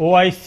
OIC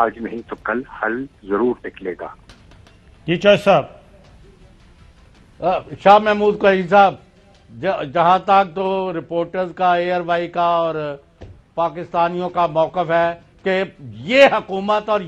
آج نہیں تو کل حل ضرور نکلے گا. جی چوہد صاحب. شاہ محمود قریشی صاحب، جہاں تک تو رپورٹرز کا، ایئر وائی کا اور پاکستانیوں کا موقف ہے کہ یہ حکومت اور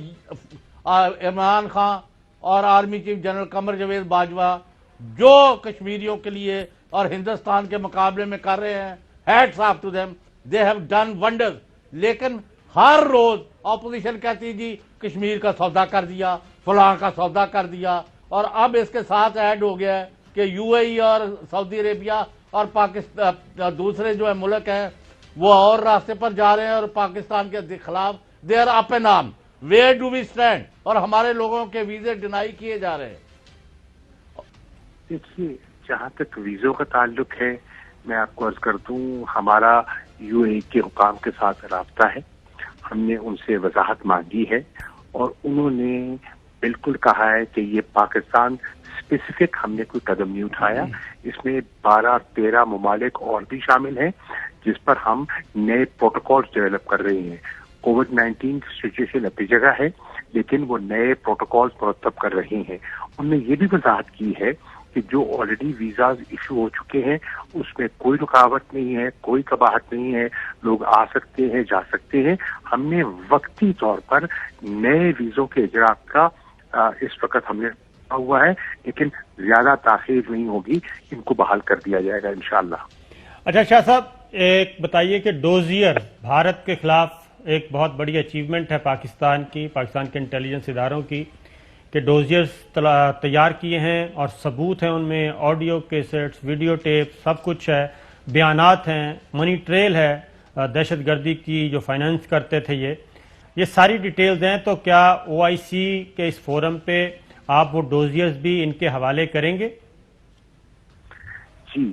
عمران خان اور army chief general Qamar Javed Bajwa جو کشمیریوں کے لیے اور ہندوستان کے مقابلے میں کر رہے ہیں، hats of two them, they have done wonders. لیکن ہر روز اپوزیشن کہتی جی کشمیر کا سودا کر دیا، فلاں کا سودا کر دیا، اور اب اس کے ساتھ ایڈ ہو گیا ہے کہ یو اے ای اور سعودی عربیہ اور پاکستان دوسرے جو ہے ملک ہیں وہ اور راستے پر جا رہے ہیں اور پاکستان کے خلاف they are up and on. Where do we stand? اور ہمارے لوگوں کے ویزے ڈینائی کیے جا رہے ہیں. دیکھیے، جہاں تک ویزوں کا تعلق ہے، میں آپ کو عرض کر دوں، ہمارا یو اے ای کے حکام کے ساتھ رابطہ ہے. ہم نے ان سے وضاحت مانگی ہے اور انہوں نے بالکل کہا ہے کہ یہ پاکستان اسپیسیفک ہم نے کوئی قدم نہیں اٹھایا. اس میں 12-13 ممالک اور بھی شامل ہیں جس پر ہم نئے پروٹوکول ڈیولپ کر رہے ہیں. کووڈ-19 سچویشن اپنی جگہ ہے لیکن وہ نئے پروٹوکول مرتب کر رہے ہیں. انہوں نے یہ بھی وضاحت کی ہے کہ جو آلریڈی ویزاز ایشو ہو چکے ہیں اس میں کوئی رکاوٹ نہیں ہے، کوئی قباحت نہیں ہے، لوگ آ سکتے ہیں، جا سکتے ہیں. ہم نے وقتی طور پر نئے ویزوں کے اجرا کا اس وقت ہم نے ہوا ہے، لیکن زیادہ تاخیر نہیں ہوگی، ان کو بحال کر دیا جائے گا انشاءاللہ. اچھا شاہ صاحب، ایک بتائیے کہ ڈوزیئر بھارت کے خلاف ایک بہت بڑی اچیومنٹ ہے پاکستان کی، پاکستان کے انٹیلیجنس اداروں کی، کہ ڈوزیئرز تیار کیے ہیں اور ثبوت ہیں ان میں، آڈیو کیسٹس، ویڈیو ٹیپ، سب کچھ ہے، بیانات ہیں، منی ٹریل ہے دہشت گردی کی جو فائنانس کرتے تھے. یہ ساری ڈیٹیلز ہیں. تو کیا او آئی سی کے اس فورم پہ آپ وہ ڈوزیئرز بھی ان کے حوالے کریں گے؟ جی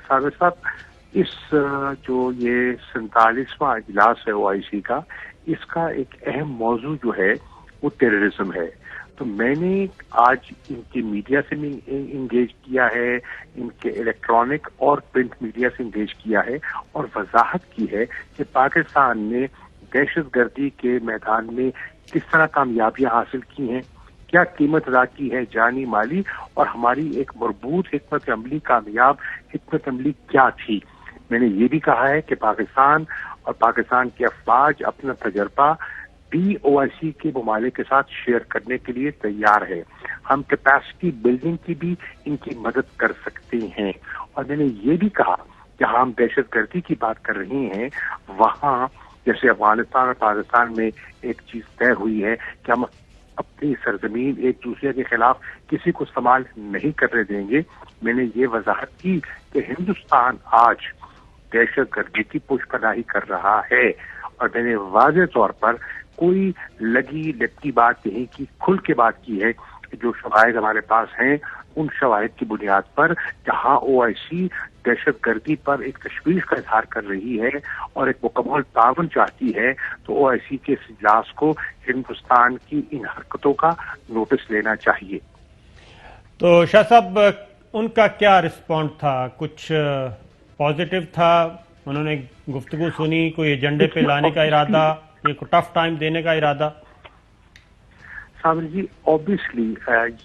صابر صاحب، اس جو یہ 47واں اجلاس ہے او آئی سی کا، اس کا ایک اہم موضوع جو ہے وہ ٹیررزم ہے. تو میں نے آج ان کی میڈیا سے بھی انگیج کیا ہے، ان کے الیکٹرانک اور پرنٹ میڈیا سے انگیج کیا ہے اور وضاحت کی ہے کہ پاکستان نے دہشت گردی کے میدان میں کس طرح کامیابیاں حاصل کی ہیں، کیا قیمت ادا کی ہے جانی مالی، اور ہماری ایک مربوط حکمت عملی، کامیاب حکمت عملی کیا تھی. میں نے یہ بھی کہا ہے کہ پاکستان اور پاکستان کے افواج اپنا تجربہ بھی او آئی سی کے ممالک کے ساتھ شیئر کرنے کے لیے تیار ہے. ہم کیپیسٹی بلڈنگ کی بھی ان کی مدد کر سکتے ہیں. اور میں نے یہ بھی کہا کہ ہم دہشت گردی کی بات کر رہے ہیں، وہاں جیسے افغانستان اور پاکستان میں ایک چیز طے ہوئی ہے کہ ہم اپنی سرزمین ایک دوسرے کے خلاف کسی کو استعمال نہیں کرنے دیں گے. میں نے یہ وضاحت کی کہ ہندوستان آج دہشت گردی کی پوش پناہی کر رہا ہے، اور میں نے واضح طور پر کوئی لگی لپٹی بات نہیں کی، کھل کے بات کی ہے کہ جو شواہد ہمارے پاس ہیں ان شواہد کی بنیاد پر جہاں او آئی سی دہشت گردی پر ایک تشویش کا اظہار کر رہی ہے اور ایک مکمل تعاون چاہتی ہے، تو او آئی سی کے اس اجلاس کو ہندوستان کی ان حرکتوں کا نوٹس لینا چاہیے. تو شاہ صاحب، ان کا کیا رسپونڈ تھا؟ کچھ پازیٹیو تھا؟ انہوں نے گفتگو سنی؟ کوئی ایجنڈے پہ لانے کا ارادہ، ایک ٹف ٹائم دینے کا ارادہ؟ صابر جی، اوبیسلی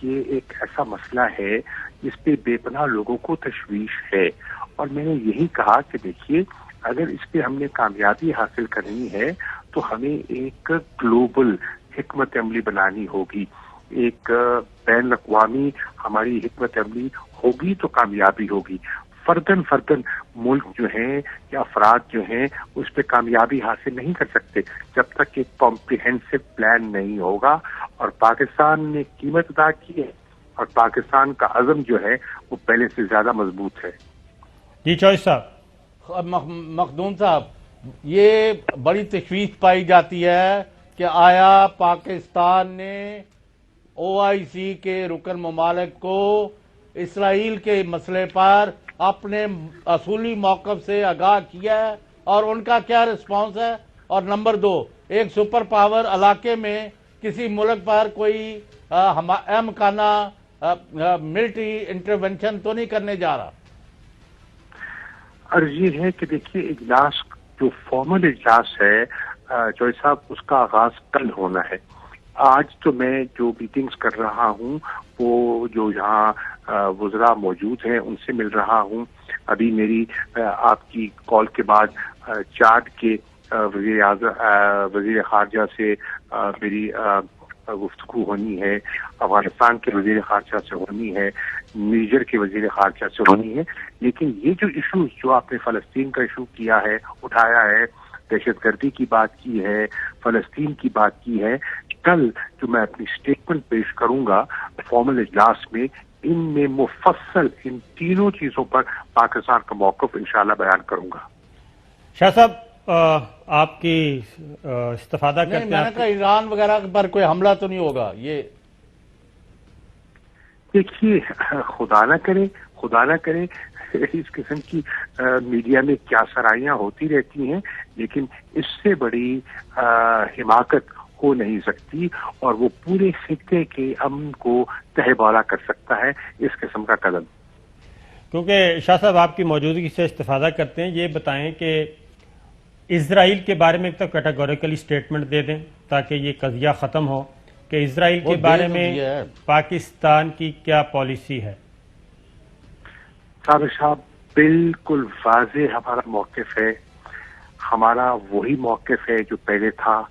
یہ ایک ایسا مسئلہ ہے جس پہ بے پناہ لوگوں کو تشویش ہے، اور میں نے یہی کہا کہ دیکھیے، اگر اس پہ ہم نے کامیابی حاصل کرنی ہے تو ہمیں ایک گلوبل حکمت عملی بنانی ہوگی، ایک بین الاقوامی ہماری حکمت عملی ہوگی تو کامیابی ہوگی. فردن ملک جو ہیں یا افراد جو ہیں اس پہ کامیابی حاصل نہیں کر سکتے جب تک ایک کمپریہنسو پلان نہیں ہوگا. اور پاکستان نے قیمت ادا کی ہے اور پاکستان کا عزم جو ہے وہ پہلے سے زیادہ مضبوط ہے. جی چوہد صاحب. مخدوم صاحب، یہ بڑی تشویش پائی جاتی ہے کہ آیا پاکستان نے او آئی سی کے رکن ممالک کو اسرائیل کے مسئلے پر اپنے اصولی موقف سے آگاہ کیا ہے، اور ان کا کیا رسپانس ہے؟ اور نمبر 2، ایک سپر پاور علاقے میں کسی ملک پر کوئی امکانہ ملٹری انٹرونشن تو نہیں کرنے جا رہا؟ عرض یہ ہے کہ دیکھیے، اجلاس جو فارمل اجلاس ہے چوہدری صاحب اس کا آغاز کل ہونا ہے. آج تو میں جو میٹنگز کر رہا ہوں وہ جو یہاں وزراء موجود ہیں ان سے مل رہا ہوں. ابھی میری آپ کی کال کے بعد چاڈ کے وزیر خارجہ سے میری گفتگو ہونی ہے, افغانستان کے وزیر خارجہ سے ہونی ہے, نیجر کے وزیر خارجہ سے ہونی ہے. لیکن یہ جو ایشو جو آپ نے فلسطین کا ایشو کیا ہے, اٹھایا ہے, دہشت گردی کی بات کی ہے, فلسطین کی بات کی ہے, کل جو میں اپنی اسٹیٹمنٹ پیش کروں گا فارمل اجلاس میں, ان میں مفصل ان تینوں چیزوں پر پاکستان کا موقف انشاءاللہ بیان کروں گا. شاہ صاحب آپ کی استفادہ کرتے ہیں. میں نے کہا ایران وغیرہ پر کوئی حملہ تو نہیں ہوگا. یہ دیکھیے, خدا نہ کرے اس قسم کی میڈیا میں کیا سرائیاں ہوتی رہتی ہیں, لیکن اس سے بڑی حماقت ہو نہیں سکتی اور وہ پورے خطے کے امن کو تہہ بالا کر سکتا ہے اس قسم کا قدم. کیونکہ شاہ صاحب آپ کی موجودگی سے استفادہ کرتے ہیں, یہ بتائیں کہ اسرائیل کے بارے میں ایک تو کیٹاگوریکلی اسٹیٹمنٹ دے دیں تاکہ یہ قضیہ ختم ہو کہ اسرائیل کے بارے میں پاکستان کی کیا پالیسی ہے. صاحب بالکل واضح ہمارا موقف ہے. ہمارا وہی موقف ہے جو پہلے تھا.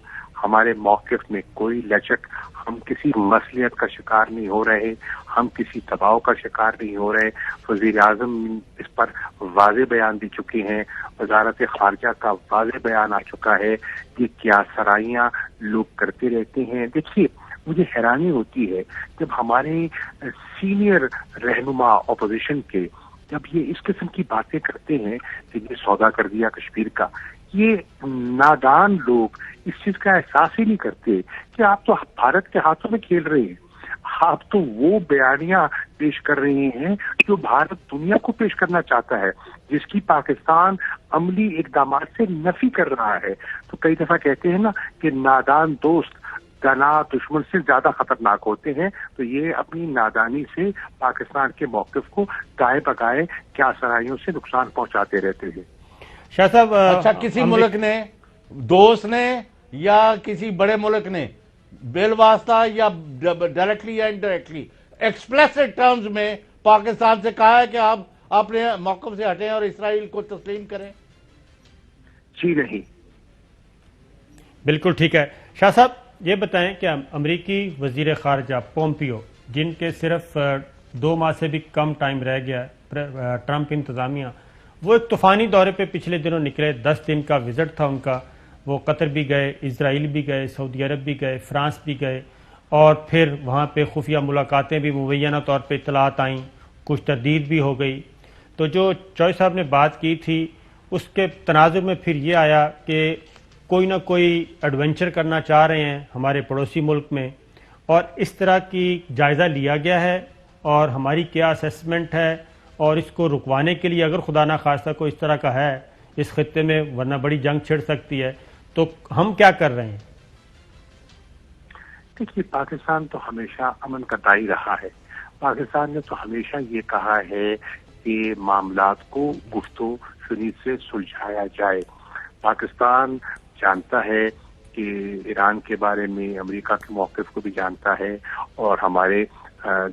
ہمارے موقف میں کوئی لچک, ہم کسی مصلحت کا شکار نہیں ہو رہے, ہم کسی دباؤ کا شکار نہیں ہو رہے. وزیر اعظم اس پر واضح بیان دے چکے ہیں, وزارت خارجہ کا واضح بیان آ چکا ہے. یہ کیا سرائیاں لوگ کرتے رہتے ہیں. دیکھیے, مجھے حیرانی ہوتی ہے جب ہمارے سینئر رہنما اپوزیشن کے جب یہ اس قسم کی باتیں کرتے ہیں کہ یہ سودا کر دیا کشمیر کا. یہ نادان لوگ اس چیز کا احساس ہی نہیں کرتے کہ آپ تو بھارت کے ہاتھوں میں کھیل رہے ہیں. آپ تو وہ بیانیاں پیش کر رہے ہیں جو بھارت دنیا کو پیش کرنا چاہتا ہے, جس کی پاکستان عملی اقدامات سے نفی کر رہا ہے. تو کئی دفعہ کہتے ہیں نا کہ نادان دوست دنا دشمن سے زیادہ خطرناک ہوتے ہیں. تو یہ اپنی نادانی سے پاکستان کے موقف کو گائے بگائے کیا سرائیوں سے نقصان پہنچاتے رہتے ہیں. شاہ صاحب اچھا, کسی ملک نے, دوست نے یا کسی بڑے ملک نے بالواسطہ یا ڈائریکٹلی یا انڈائریکٹلی ایکسپلیسٹ ٹرمز میں پاکستان سے کہا ہے کہ آپ اپنے موقف سے ہٹیں اور اسرائیل کو تسلیم کریں؟ جی نہیں. بالکل ٹھیک ہے. شاہ صاحب یہ بتائیں کہ امریکی وزیر خارجہ پومپیو, جن کے صرف 2 ماہ سے بھی کم ٹائم رہ گیا ہے ٹرمپ انتظامیہ, وہ ایک طوفانی دورے پہ پچھلے دنوں نکلے. 10 دن کا وزٹ تھا ان کا. وہ قطر بھی گئے, اسرائیل بھی گئے, سعودی عرب بھی گئے, فرانس بھی گئے, اور پھر وہاں پہ خفیہ ملاقاتیں بھی مبینہ طور پہ اطلاعات آئیں, کچھ تردید بھی ہو گئی. تو جو چوہدری صاحب نے بات کی تھی اس کے تناظر میں پھر یہ آیا کہ کوئی نہ کوئی ایڈونچر کرنا چاہ رہے ہیں ہمارے پڑوسی ملک میں, اور اس طرح کی جائزہ لیا گیا ہے, اور ہماری کیا اسیسمنٹ ہے, اور اس کو رکوانے کے لیے اگر خدا نہ خواستہ کوئی اس طرح کا ہے اس خطے میں, ورنہ بڑی جنگ چھڑ سکتی ہے, تو ہم کیا کر رہے ہیں؟ دیکھیے, پاکستان تو ہمیشہ امن کا دائی رہا ہے. پاکستان نے تو ہمیشہ یہ کہا ہے کہ معاملات کو گفتگو شنید سے سلجھایا جائے. پاکستان جانتا ہے کہ ایران کے بارے میں امریکہ کے موقف کو بھی جانتا ہے, اور ہمارے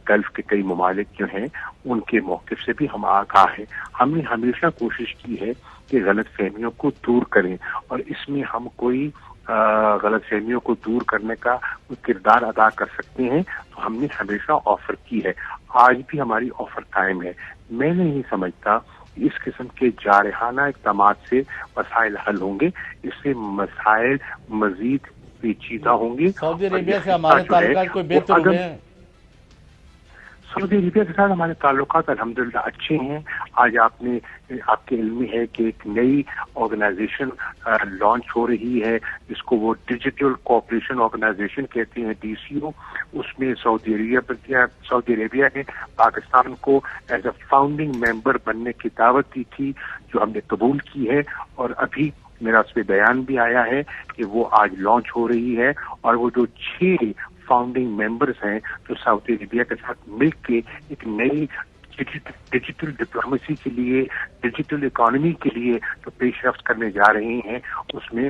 گلف کے کئی ممالک جو ہیں ان کے موقف سے بھی ہم آگاہ ہیں. ہم نے ہمیشہ کوشش کی ہے کہ غلط فہمیوں کو دور کریں, اور اس میں ہم کوئی غلط فہمیوں کو دور کرنے کا کردار ادا کر سکتے ہیں تو ہم نے ہمیشہ آفر کی ہے. آج بھی ہماری آفر قائم ہے. میں نہیں سمجھتا اس قسم کے جارحانہ اقدامات سے مسائل حل ہوں گے. اس سے مسائل مزید پیچیدہ ہوں گے. سعودی عربیہ سے ہمارے تعلقات کوئی بہتر ہوئے ہیں؟ سعودی عربیہ کے ساتھ ہمارے تعلقات الحمدللہ اچھے ہیں. آج آپ کے علم میں ہے کہ ایک نئی آرگنائزیشن لانچ ہو رہی ہے جس کو وہ ڈیجیٹل کوآپریشن آرگنائزیشن کہتے ہیں, DCO. اس میں سعودی عربیہ نے پاکستان کو ایز اے فاؤنڈنگ ممبر بننے کی دعوت دی تھی, جو ہم نے قبول کی ہے, اور ابھی میرا اس پہ بیان بھی آیا ہے کہ وہ آج لانچ ہو رہی ہے. اور وہ جو 6 فاؤنڈنگ ممبرز ہیں جو سعودی عربیہ کے ساتھ مل کے ایک نئی ڈیجیٹل ڈپلومیسی کے لیے, ڈیجیٹل اکانومی کے لیے جو پیش رفت کرنے جا رہے ہیں, اس میں